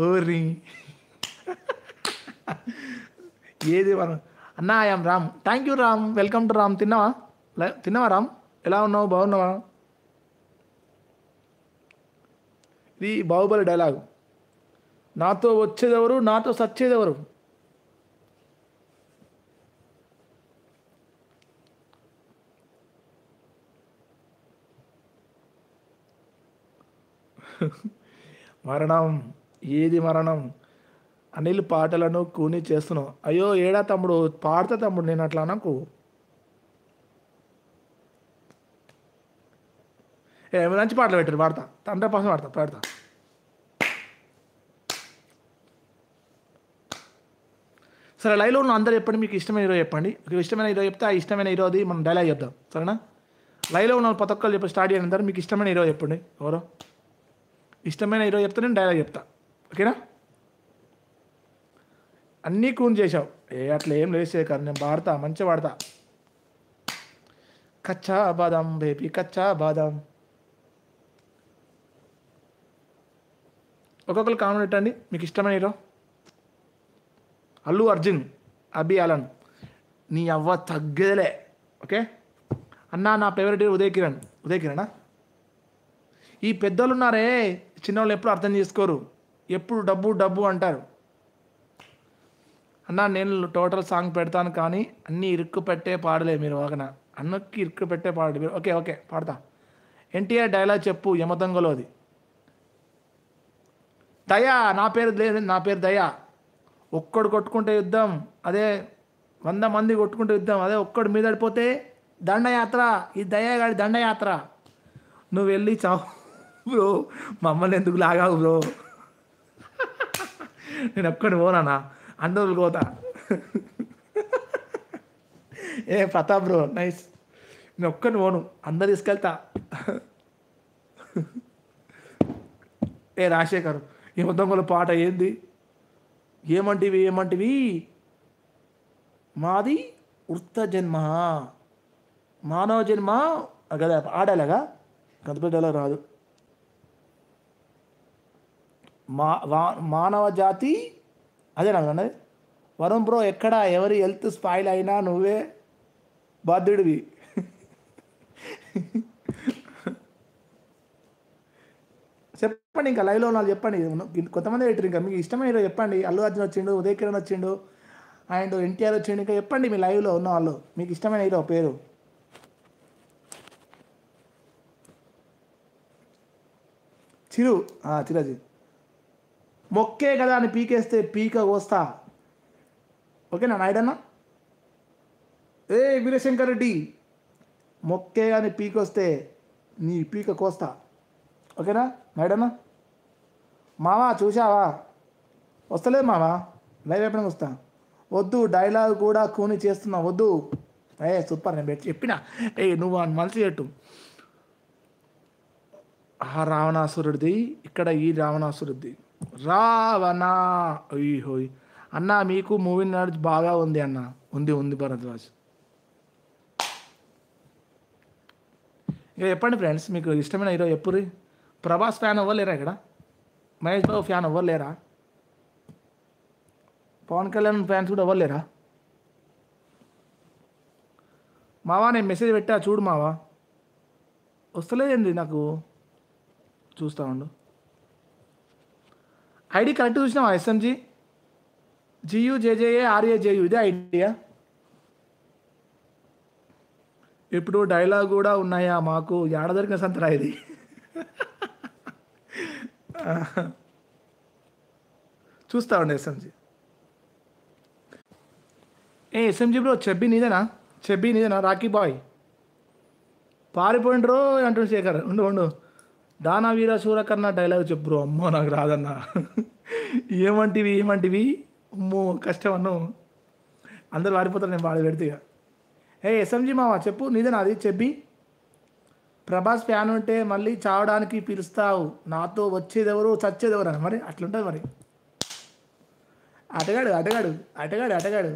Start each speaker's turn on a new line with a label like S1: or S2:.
S1: ఓరి ఏది మనం అన్నా I'm Ram. Thank you Ram, welcome to Ram. తిన్నావా? తిన్నావా రామ్? ఎలా ఉన్నావు? బాగున్నావా? ఇది బాహుబలి డైలాగ్. నాతో వచ్చేదెవరు, నాతో సచ్చేదెవరు? మరణం. ఏది మరణం? అనిల్ పాటలను కూని చేస్తున్నావు. అయ్యో ఏడా తమ్ముడు, పాడతా తమ్ముడు, నేను అట్లా అనకు. మంచి పాటలు పెట్టారు, పాడతా. 100% పాడతా, పాడతా. సరే, లైవ్లో ఉన్న అందరూ చెప్పండి, మీకు ఇష్టమైన హీరో చెప్పండి. ఇష్టమైన హీరో చెప్తే ఆ ఇష్టమైన హీరోది మనం డైలాగ్ చెప్దాం, సరేనా? లైవ్లో ఉన్న ప్రతి ఒక్కరు చెప్పి స్టార్ట్ చేయండి. అందరూ మీకు ఇష్టమైన హీరో చెప్పండి. ఎవరో ఇష్టమైన హీరో చెప్తే నేను డైలాగ్ చెప్తా, ఓకేనా? అన్నీ కూన్ చేసావు. అట్లా ఏం లేసే కాదు, నేను పాడతా, మంచిగా పాడతా. కచ్చా బాదం బేబీ, కచ్చా బాదం. ఒక్కొక్కరు కామెంట్ పెట్టండి, మీకు ఇష్టమైన హీరో. అల్లు అర్జున్, అబి అలన్. నీ అవ్వ తగ్గేదిలే, ఓకే అన్నా. నా ఫేవరెట్ హీరో ఉదయ్ కిరణ్. ఉదయ్ కిరణా? ఈ పెద్దోళ్ళు ఉన్నారే, చిన్నవాళ్ళు ఎప్పుడు అర్థం చేసుకోరు, ఎప్పుడు డబ్బు డబ్బు అంటారు. అన్నా నేను టోటల్ సాంగ్ పెడతాను, కానీ అన్నీ ఇరుక్కు పెట్టే పాడలే మీరు. ఒకన అన్నకి ఇరుక్కు పెట్టే పాడు మీరు. ఓకే ఓకే పాడతా. ఎన్టీఆర్ డైలాగ్ చెప్పు, యమదొంగలోది. దయా, నా పేరు లేదు, నా పేరు దయా. ఒక్కడు కొట్టుకుంటే యుద్ధం, అదే 100 మంది కొట్టుకుంటే యుద్ధం, అదే ఒక్కడు మీద పడిపోతే దండయాత్ర. ఈ దయాగాడి దండయాత్ర. నువ్వు వెళ్ళి చావు బ్రో, మమ్మల్ని ఎందుకు లాగావు బ్రో? నేను ఒక్కడు పోనా, అందరు పోతా. Pratap bro nice. నేను ఒక్కడిని పోను, అందరు తీసుకెళ్తా. రాజశేఖర్, ఈ దొంగల పాట ఏంది? ఏమంటివి ఏమంటివి? మాది వృత్త జన్మ, మానవ జన్మ కదా ఆడాలగా. గంతపెట్టేలా రాదు. మానవ జాతి అదే నాకు అన్నది. వరుణ్ బ్రో ఎక్కడ? ఎవరి హెల్త్ స్పాయిల్ అయినా నువ్వే బాధ్యుడివి. చెప్పండి, ఇంకా లైవ్లో ఉన్నారు చెప్పండి. కొంతమంది పెట్టారు, ఇంకా మీకు ఇష్టమైన హీరో చెప్పండి. అల్లు అర్జున్ వచ్చిండు, ఉదయ్ కిరణ్ వచ్చిండు, అండ్ ఎన్టీఆర్ వచ్చిండు. ఇంకా చెప్పండి మీ లైవ్లో ఉన్న వాళ్ళు మీకు ఇష్టమైన హీరో పేరు. చిరాజీ. మొక్కే కదా అని పీకేస్తే పీక కోస్తా, ఓకేనా నాయుడన్న? వీరశంకర్ రెడ్డి, మొక్కే కానీ పీకొస్తే నీ పీక కోస్తా, ఓకేనా నాయుడన్న? మావా చూసావా? వస్తలేదు మావా, లైవ్ ఎప్పుడైనా వస్తా. వద్దు డైలాగ్ కూడా కూని చేస్తున్నా, వద్దు. సూపర్, నేను చెప్పిన. నువ్వు మనసు పెట్టు. ఆ రావణాసురుడిది, ఇక్కడ ఈ రావణాసురుడిది. రావణ హోయ్ అన్న, మీకు మూవీ నాలెడ్జ్ బాగా ఉంది అన్న. ఉంది భరద్వాజ్. ఇక చెప్పండి ఫ్రెండ్స్, మీకు ఇష్టమైన హీరో ఎప్పుడు? ప్రభాస్ ఫ్యాన్ అవ్వలేరా ఇక్కడ? మహేష్ బాబు ఫ్యాన్ అవ్వలేరా? పవన్ కళ్యాణ్ ఫ్యాన్స్ కూడా అవ్వలేరా? మావా నేను మెసేజ్ పెట్టా చూడు మావా, వస్తలేదండి నాకు. చూస్తా ఉండు. ఐడి కరెక్ట్ చూసినావా? ఎస్ఎంజీ GUJJA RAJU, ఇదే ఐడియా. ఇప్పుడు డైలాగ్ కూడా ఉన్నాయా మాకు? ఏడ దొరికిన సంతరా ఇది? చూస్తా ఉండే ఎస్ఎంజీ. ఎస్ఎంజీ బ్రో, చెబ్బీ నీదేనా? రాకీ బాయ్ పారిపోయిండ్రో అంటుండు శేఖర్. ఉండు. దానా వీర సూరకర్ణ డైలాగ్ చెప్పు బ్రో. అమ్మో నాకు రాదన్నా. ఏమంటివి? అమ్మో కష్టం అన్ను, అందరు పారిపోతారు, నేను పాడి పెడితే. ఎస్ఎంజీ మావా చెప్పు, నీదేనా అది? చెప్పి ప్రభాస్ ఫ్యాన్ ఉంటే మళ్ళీ చావడానికి పిలుస్తావు, నాతో వచ్చేదెవరు చచ్చేదెవరు అని. మరి అట్లుంటుంది మరి. అటగాడు